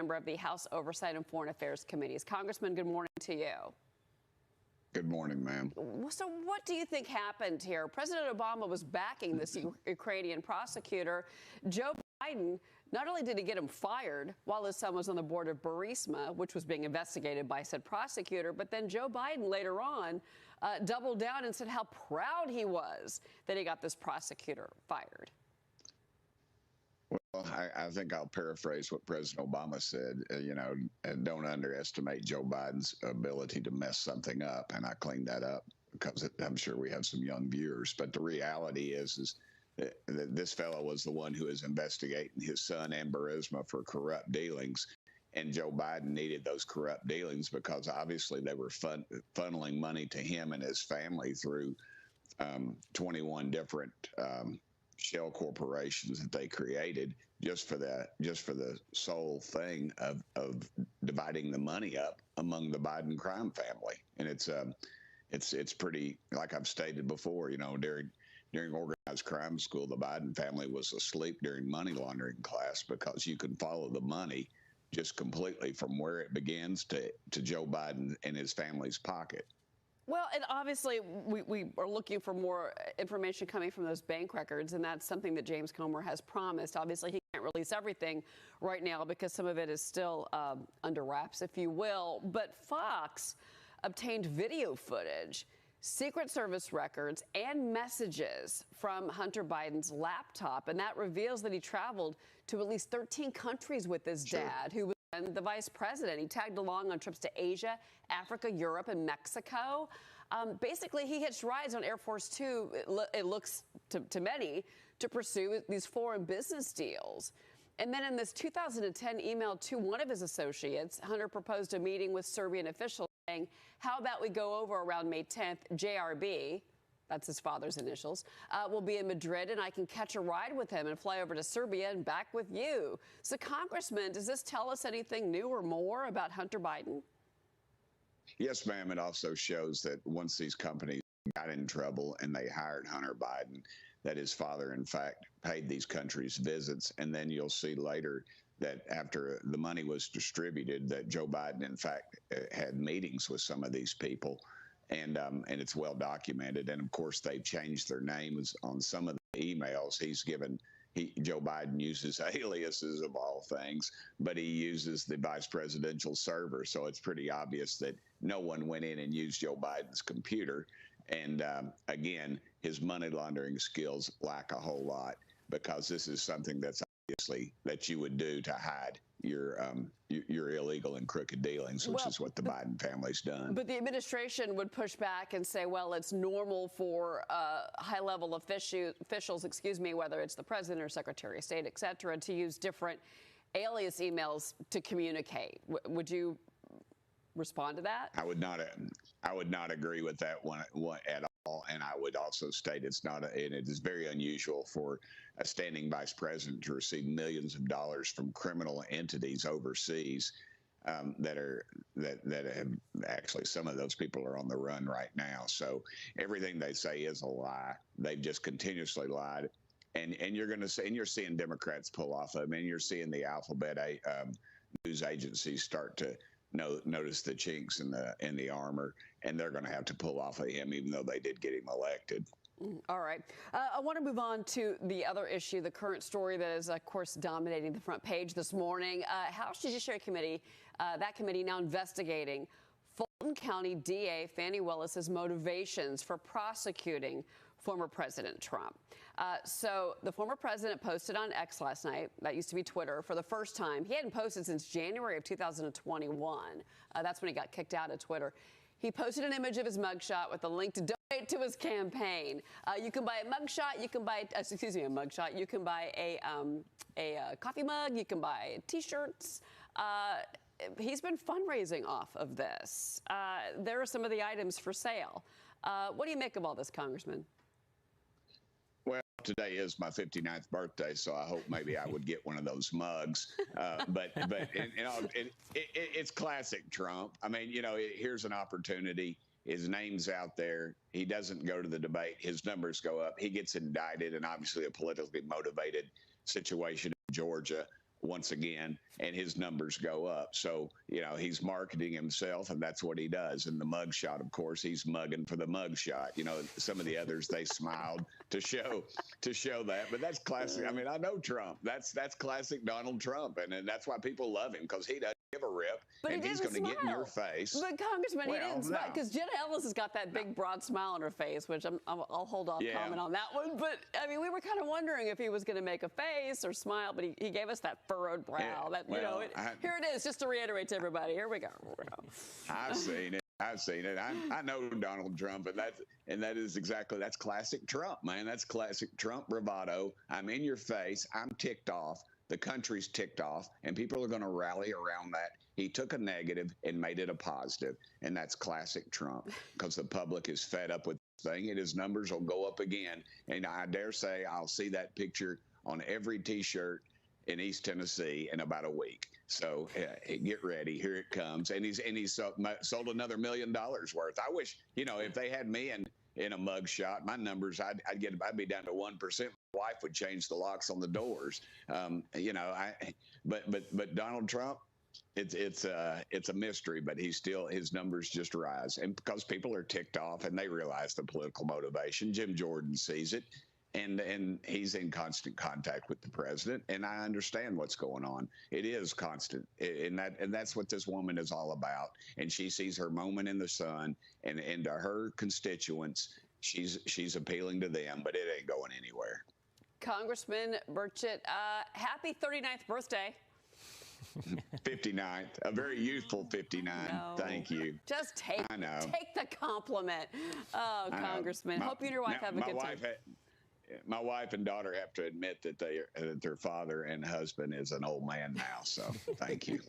member of the House Oversight and Foreign Affairs Committees. Congressman, good morning to you. Good morning, ma'am. So what do you think happened here? President Obama was backing this Ukrainian prosecutor. Joe Biden, not only did he get him fired while his son was on the board of Burisma, which was being investigated by said prosecutor, but then Joe Biden later on doubled down and said how proud he was that he got this prosecutor fired. Well, I think I'll paraphrase what President Obama said, and don't underestimate Joe Biden's ability to mess something up. And I cleaned that up because I'm sure we have some young viewers. But the reality is that this fellow was the one who is investigating his son and Burisma for corrupt dealings. And Joe Biden needed those corrupt dealings because obviously they were funneling money to him and his family through 21 different shell corporations that they created just for the sole thing of dividing the money up among the Biden crime family. And it's pretty, like I've stated before, during organized crime school, the Biden family was asleep during money laundering class because you can follow the money just completely from where it begins to Joe Biden and his family's pocket. Well, and obviously we are looking for more information coming from those bank records, and that's something that James Comer has promised. Obviously, he can't release everything right now because some of it is still under wraps, if you will. But Fox obtained video footage, Secret Service records, and messages from Hunter Biden's laptop, and that reveals that he traveled to at least 13 countries with his dad, who was the vice president. He tagged along on trips to Asia, Africa, Europe, and Mexico. Basically, he hitched rides on Air Force Two, it looks to many, to pursue these foreign business deals. And then in this 2010 email to one of his associates, Hunter proposed a meeting with Serbian officials saying, how about we go over around May 10th, JRB, that's his father's initials, will be in Madrid, and I can catch a ride with him and fly over to Serbia and back with you. So, Congressman, does this tell us anything new or more about Hunter Biden? Yes, ma'am. It also shows that once these companies got in trouble and they hired Hunter Biden, that his father, in fact, paid these countries visits. And then you'll see later that after the money was distributed, that Joe Biden, in fact, had meetings with some of these people. And it's well documented. And of course, they've changed their names on some of the emails. Joe Biden uses aliases of all things, but he uses the vice presidential server. So it's pretty obvious that no one went in and used Joe Biden's computer. And again, his money laundering skills lack a whole lot because this is something that's obviously that you would do to hide your illegal and crooked dealings, which is what the Biden family's done. But the administration would push back and say, well, it's normal for high-level officials, whether it's the president or secretary of state, et cetera, to use different alias emails to communicate. Would you respond to that? I would not agree with that one at all. And I would also state and it is very unusual for a standing vice president to receive millions of dollars from criminal entities overseas that have actually, some of those people are on the run right now. So everything they say is a lie. They've just continuously lied. And you're going to see, and you're seeing Democrats pull off of them, and you're seeing the alphabet news agencies start to notice the chinks in the armor, and they're going to have to pull off of him, even though they did get him elected. All right. I want to move on to the other issue, the current story that is, of course, dominating the front page this morning. House Judiciary Committee, that committee now investigating Fulton County DA Fani Willis's motivations for prosecuting former President Trump. So the former president posted on X last night, that used to be Twitter, for the first time. He hadn't posted since January of 2021. That's when he got kicked out of Twitter. He posted an image of his mugshot with a link to donate to his campaign. You can buy a mugshot. You can buy, a mugshot. You can buy a coffee mug. You can buy T-shirts. He's been fundraising off of this. There are some of the items for sale. What do you make of all this, Congressman? Well, today is my 59th birthday, so I hope maybe I would get one of those mugs. But it's classic Trump. I mean, here's an opportunity. His name's out there. He doesn't go to the debate. His numbers go up. He gets indicted, and obviously a politically motivated situation in Georgia once again, and his numbers go up. So, he's marketing himself, and that's what he does. And the mug shot, of course, he's mugging for the mug shot. Some of the others, they smiled to show that. But that's classic. I mean, I know Trump. That's classic Donald Trump. And that's why people love him, because he doesn't give a rip. But and he's going to get in your face. But Congressman, he didn't smile, no. because Jenna Ellis has got that big, broad smile on her face, which I'll hold off comment on that one. But, I mean, we were kind of wondering if he was going to make a face or smile, but he gave us that furrowed brow. Here it is, just to reiterate to everybody. Here we go. I've seen it. I know Donald Trump, and that's classic Trump, man. That's classic Trump bravado. I'm in your face. I'm ticked off. The country's ticked off, and people are going to rally around that. He took a negative and made it a positive, and that's classic Trump, because the public is fed up with this thing, and his numbers will go up again. And I dare say I'll see that picture on every T-shirt in East Tennessee in about a week. So get ready. Here it comes. And he's sold another $1 million worth. I wish, if they had me in a mug shot, my numbers, I'd be down to 1%. My wife would change the locks on the doors. But Donald Trump, it's a mystery, but his numbers just rise. And because people are ticked off and they realize the political motivation, Jim Jordan sees it. And he's in constant contact with the president, and I understand what's going on. It is constant, and that's what this woman is all about. And she sees her moment in the sun, and to her constituents, she's appealing to them, but it ain't going anywhere. Congressman Burchett, happy 39th birthday. 59th, a very youthful 59. No. Thank you. Just take the compliment. Oh, Congressman. Hope you and your wife have a good time. My wife and daughter have to admit that their father and husband is an old man now. So thank you.